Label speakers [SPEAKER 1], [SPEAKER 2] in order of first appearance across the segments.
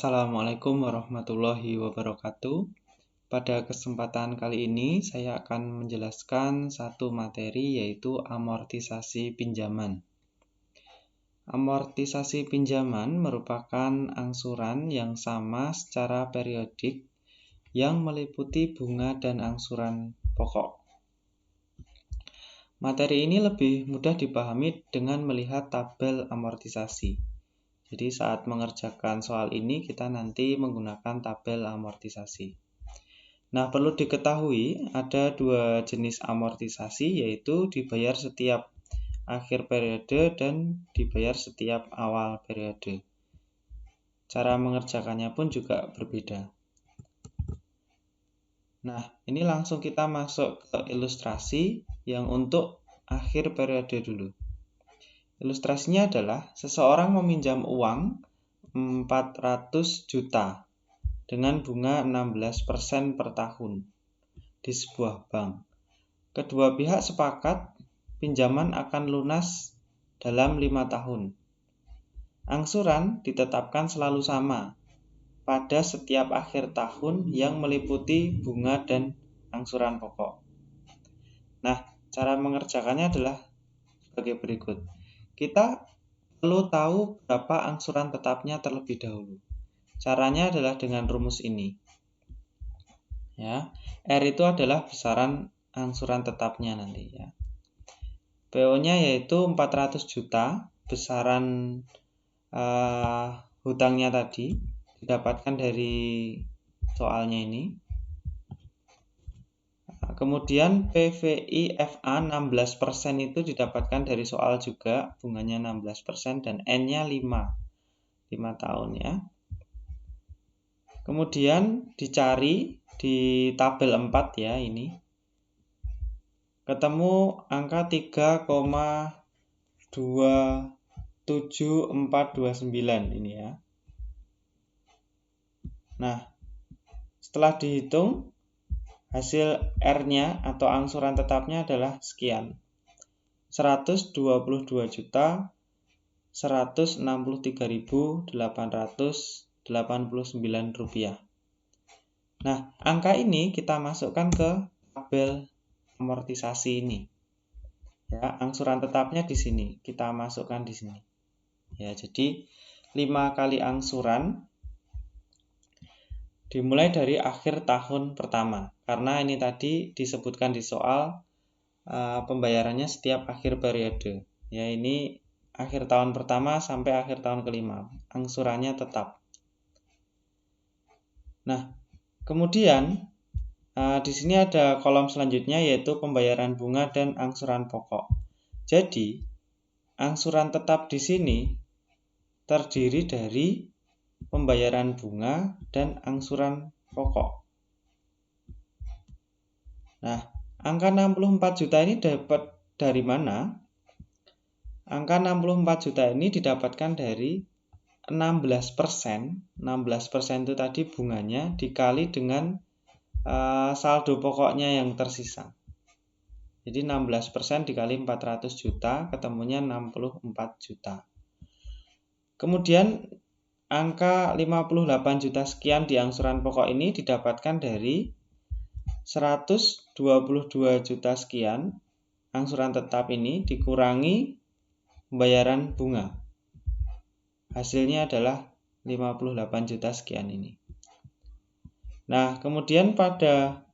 [SPEAKER 1] Assalamualaikum warahmatullahi wabarakatuh. Pada kesempatan kali ini saya akan menjelaskan satu materi yaitu amortisasi pinjaman. Amortisasi pinjaman merupakan angsuran yang sama secara periodik yang meliputi bunga dan angsuran pokok. Materi ini lebih mudah dipahami dengan melihat tabel amortisasi. Jadi saat mengerjakan soal ini kita nanti menggunakan tabel amortisasi. Nah, perlu diketahui ada dua jenis amortisasi, yaitu dibayar setiap akhir periode dan dibayar setiap awal periode. Cara mengerjakannya pun juga berbeda. Nah, ini langsung kita masuk ke ilustrasi yang untuk akhir periode dulu. Ilustrasinya adalah seseorang meminjam uang 400 juta dengan bunga 16% per tahun di sebuah bank. Kedua pihak sepakat pinjaman akan lunas dalam 5 tahun. Angsuran ditetapkan selalu sama pada setiap akhir tahun yang meliputi bunga dan angsuran pokok. Nah, cara mengerjakannya adalah sebagai berikut. Kita perlu tahu berapa angsuran tetapnya terlebih dahulu. Caranya adalah dengan rumus ini. Ya, R itu adalah besaran angsuran tetapnya nanti ya. PO-nya yaitu 400 juta, besaran hutangnya tadi didapatkan dari soalnya ini. Kemudian PVI FA 16% itu didapatkan dari soal juga, bunganya 16% dan N-nya 5 tahun ya. Kemudian dicari di tabel 4 ya ini. Ketemu angka 3,27429 ini ya. Nah, setelah dihitung hasil R-nya atau angsuran tetapnya adalah sekian. 123.163.889 rupiah. Nah, angka ini kita masukkan ke tabel amortisasi ini. Ya, angsuran tetapnya di sini, kita masukkan di sini. Ya, jadi 5 kali angsuran dimulai dari akhir tahun pertama. Karena ini tadi disebutkan di soal pembayarannya setiap akhir periode. Ya, ini akhir tahun pertama sampai akhir tahun kelima. Angsurannya tetap. Nah, kemudian di sini ada kolom selanjutnya yaitu pembayaran bunga dan angsuran pokok. Jadi, angsuran tetap di sini terdiri dari pembayaran bunga dan angsuran pokok. Nah, angka 64 juta ini dapat dari mana? Angka 64 juta ini didapatkan dari 16%. 16% itu tadi bunganya dikali dengan saldo pokoknya yang tersisa. Jadi 16% dikali 400 juta ketemunya 64 juta. Kemudian angka 58 juta sekian di angsuran pokok ini didapatkan dari 122 juta sekian angsuran tetap ini dikurangi pembayaran bunga. Hasilnya adalah 58 juta sekian ini. Nah, kemudian pada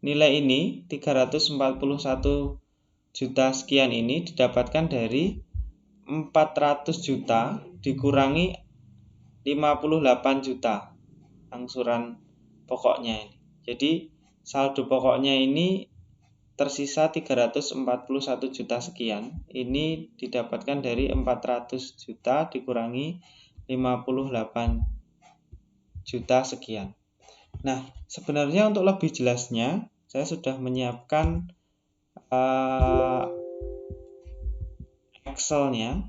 [SPEAKER 1] nilai ini 341 juta sekian ini didapatkan dari 400 juta dikurangi 58 juta angsuran pokoknya ini. Jadi saldo pokoknya ini tersisa 341 juta sekian. Ini didapatkan dari 400 juta dikurangi 58 juta sekian. Nah, sebenarnya untuk lebih jelasnya saya sudah menyiapkan Excel-nya.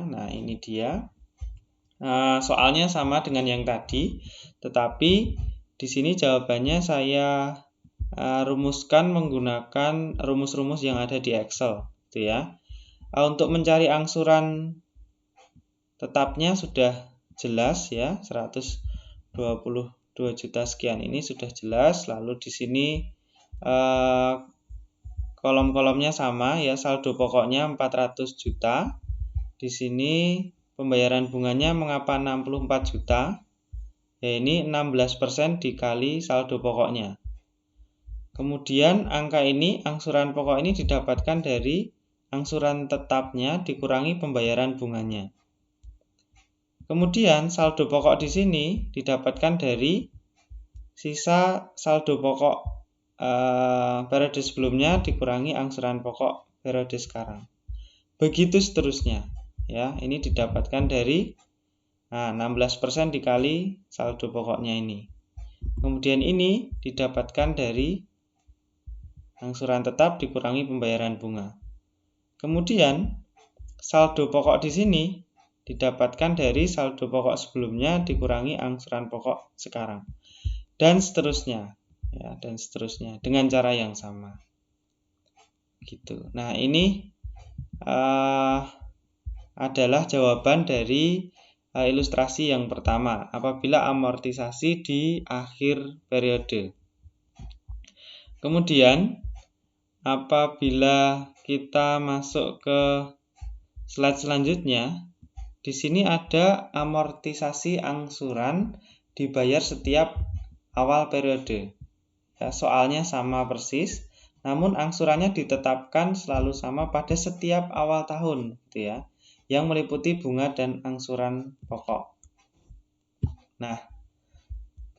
[SPEAKER 1] Nah, ini dia. Soalnya sama dengan yang tadi, tetapi di sini jawabannya saya rumuskan menggunakan rumus-rumus yang ada di Excel, gitu ya. Untuk mencari angsuran tetapnya sudah jelas ya, 122 juta sekian ini sudah jelas. Lalu di sini kolom-kolomnya sama ya, saldo pokoknya 400 juta. Di sini pembayaran bunganya mengapa 64 juta? Ya ini 16% dikali saldo pokoknya. Kemudian angka ini, angsuran pokok ini didapatkan dari angsuran tetapnya dikurangi pembayaran bunganya. Kemudian saldo pokok di sini didapatkan dari sisa saldo pokok periode sebelumnya dikurangi angsuran pokok periode sekarang. Begitu seterusnya. Ya, ini didapatkan dari 16% dikali saldo pokoknya ini. Kemudian ini didapatkan dari angsuran tetap dikurangi pembayaran bunga. Kemudian saldo pokok di sini didapatkan dari saldo pokok sebelumnya dikurangi angsuran pokok sekarang. Dan seterusnya, ya, dan seterusnya dengan cara yang sama. Gitu. Nah, ini adalah jawaban dari ilustrasi yang pertama, apabila amortisasi di akhir periode. Kemudian, apabila kita masuk ke slide selanjutnya, di sini ada amortisasi angsuran dibayar setiap awal periode. Ya, soalnya sama persis, namun angsurannya ditetapkan selalu sama pada setiap awal tahun, gitu ya, yang meliputi bunga dan angsuran pokok. Nah,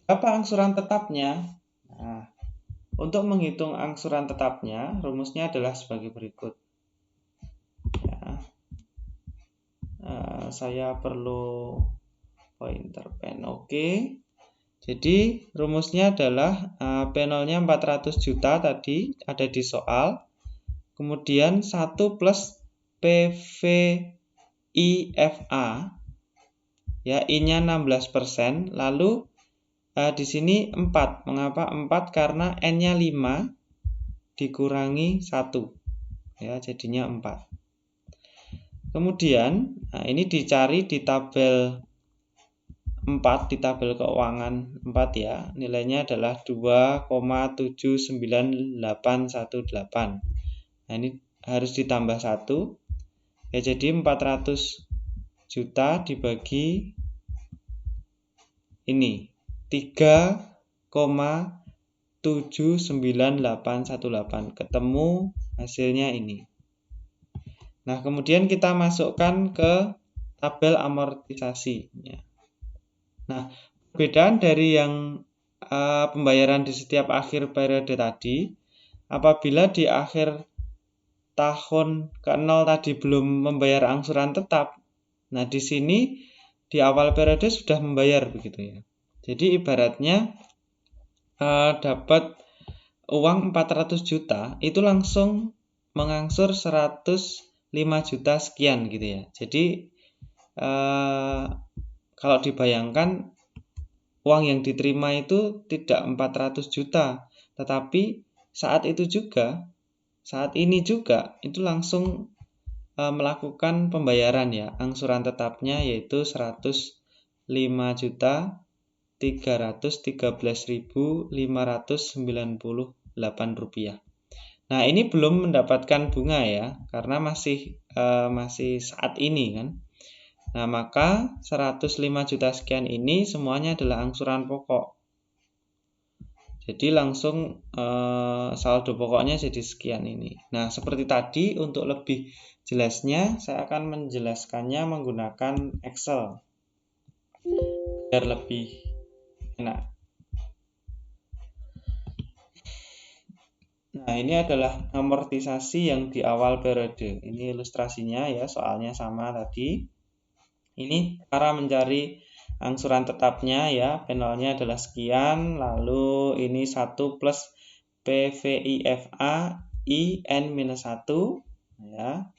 [SPEAKER 1] berapa angsuran tetapnya? Nah, untuk menghitung angsuran tetapnya, rumusnya adalah sebagai berikut. Ya, saya perlu pointer pen. Oke. Jadi rumusnya adalah P0-nya 400 juta tadi ada di soal. Kemudian 1 plus PVIFA, ya, I-nya 16%, lalu di sini 4. Mengapa 4? Karena N-nya 5 dikurangi 1. Ya, jadinya 4. Kemudian ini dicari di tabel 4, di tabel keuangan 4 ya. Nilainya adalah 2,79818. Nah, ini harus ditambah 1. Ya, jadi 400 juta dibagi ini 3,79818. Ketemu hasilnya ini. Nah, kemudian kita masukkan ke tabel amortisasi. Nah, perbedaan dari yang pembayaran di setiap akhir periode tadi, apabila di akhir tahun ke-0 tadi belum membayar angsuran tetap, nah di sini di awal periode sudah membayar begitu ya. Jadi ibaratnya dapat uang 400 juta itu langsung mengangsur 105 juta sekian gitu ya. Jadi kalau dibayangkan uang yang diterima itu tidak 400 juta, tetapi saat ini juga itu langsung melakukan pembayaran ya, angsuran tetapnya yaitu 105.313.598 rupiah. Nah, ini belum mendapatkan bunga ya, karena masih saat ini kan. Nah, maka 105 juta sekian ini semuanya adalah angsuran pokok. Jadi langsung saldo pokoknya jadi sekian ini. Nah, seperti tadi, untuk lebih jelasnya saya akan menjelaskannya menggunakan Excel biar lebih enak. Nah, ini adalah amortisasi yang di awal periode. Ini ilustrasinya ya, soalnya sama tadi. Ini cara mencari angsuran tetapnya ya, P0-nya adalah sekian, lalu ini 1 plus PVIFA IN-1 ya.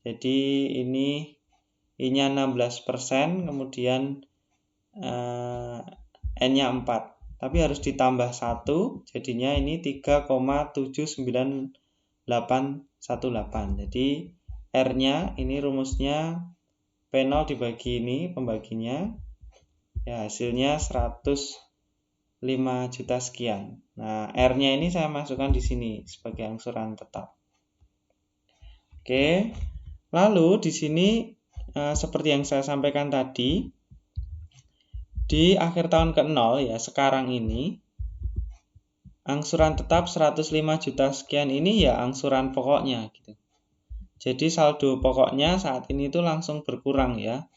[SPEAKER 1] Jadi ini I-nya 16%, kemudian N-nya 4. Tapi harus ditambah 1, jadinya ini 3,79818. Jadi R-nya, ini rumusnya P0 dibagi ini, pembaginya. Ya, hasilnya 105 juta sekian. Nah, R-nya ini saya masukkan di sini sebagai angsuran tetap. Oke. Lalu di sini seperti yang saya sampaikan tadi, di akhir tahun ke-0 ya, sekarang ini angsuran tetap 105 juta sekian ini ya angsuran pokoknya gitu. Jadi saldo pokoknya saat ini itu langsung berkurang ya.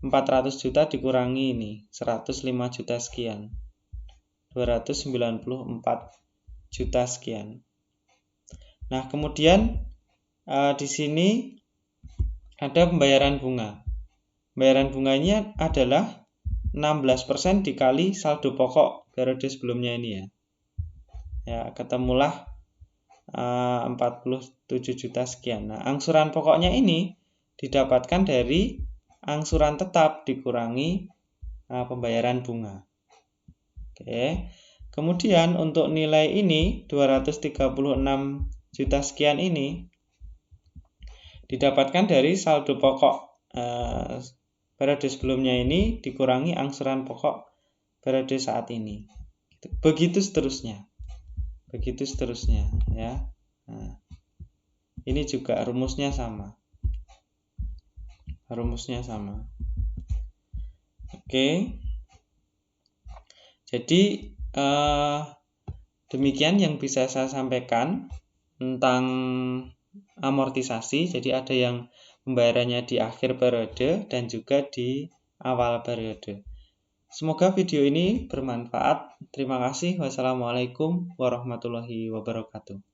[SPEAKER 1] 400 juta dikurangi ini 105 juta sekian. 294 juta sekian. Nah, kemudian di sini ada pembayaran bunga. Pembayaran bunganya adalah 16% dikali saldo pokok periode sebelumnya ini ya. Ya, ketemulah 47 juta sekian. Nah, angsuran pokoknya ini didapatkan dari angsuran tetap dikurangi pembayaran bunga. Oke. Kemudian untuk nilai ini 236 juta sekian ini didapatkan dari saldo pokok periode sebelumnya ini dikurangi angsuran pokok periode saat ini. Begitu seterusnya. Begitu seterusnya ya. Nah, ini juga rumusnya sama. Rumusnya sama. Oke. Jadi demikian yang bisa saya sampaikan tentang amortisasi. Jadi ada yang pembayarannya di akhir periode dan juga di awal periode. Semoga video ini bermanfaat. Terima kasih. Wassalamualaikum warahmatullahi wabarakatuh.